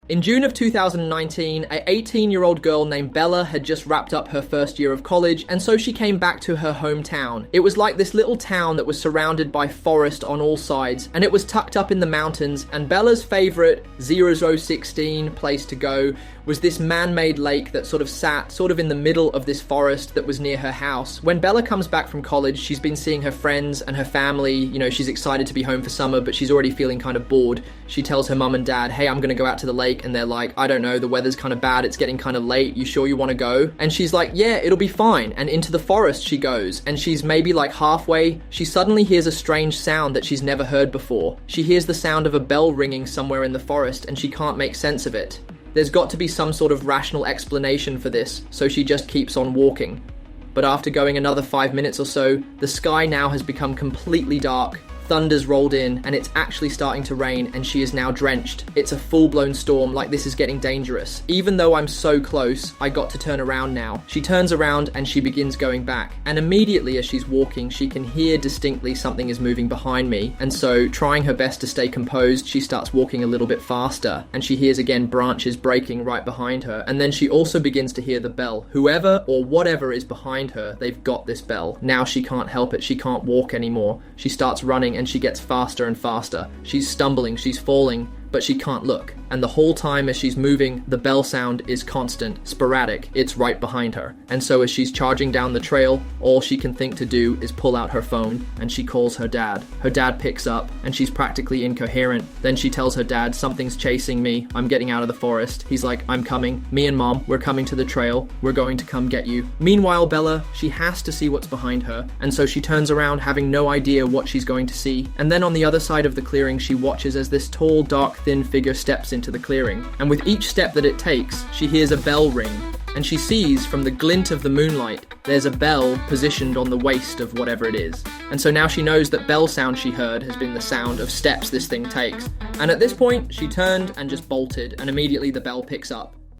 In June of 2019, a 18-year-old girl named Bella had just wrapped up her first year of college, and so she came back to her hometown. It was like this little town that was surrounded by forest on all sides, and it was tucked up in the mountains, and Bella's favorite 0016 place to go was this man-made lake that sat in the middle of this forest that was near her house. When Bella comes back from college, she's been seeing her friends and her family. You know, she's excited to be home for summer, but she's already feeling kind of bored. She tells her mum and dad, hey, I'm gonna go out to the lake, and they're like, I don't know, the weather's kind of bad, it's getting kind of late, you sure you want to go? And she's like, yeah, it'll be fine. And into the forest she goes, and she's maybe like halfway, she suddenly hears a strange sound that she's never heard before. She hears the sound of a bell ringing somewhere in the forest, and she can't make sense of it. There's got to be some sort of rational explanation for this, so she just keeps on walking. But after going another 5 minutes or so, the sky now has become completely dark. Thunder's rolled in, and it's actually starting to rain, and she is now drenched. It's a full-blown storm, like this is getting dangerous. Even though I'm so close, I got to turn around now. She turns around and she begins going back. And immediately as she's walking, she can hear distinctly something is moving behind me. And so, trying her best to stay composed, she starts walking a little bit faster. And she hears again branches breaking right behind her. And then she also begins to hear the bell. Whoever or whatever is behind her, they've got this bell. Now she can't help it. She can't walk anymore. She starts running, and she gets faster and faster. She's stumbling, she's falling, but she can't look. And the whole time as she's moving, the bell sound is constant, sporadic, it's right behind her. And so as she's charging down the trail, all she can think to do is pull out her phone, and she calls her dad. Her dad picks up, and she's practically incoherent. Then she tells her dad, something's chasing me, I'm getting out of the forest. He's like, I'm coming. Me and Mom, we're coming to the trail. We're going to come get you. Meanwhile, Bella, she has to see what's behind her, and so she turns around having no idea what she's going to see. And then on the other side of the clearing, she watches as this tall, dark, thin figure steps into the clearing. And with each step that it takes, she hears a bell ring. And she sees, from the glint of the moonlight, there's a bell positioned on the waist of whatever it is. And so now she knows that bell sound she heard has been the sound of steps this thing takes. And at this point, she turned and just bolted, and immediately the bell picks up.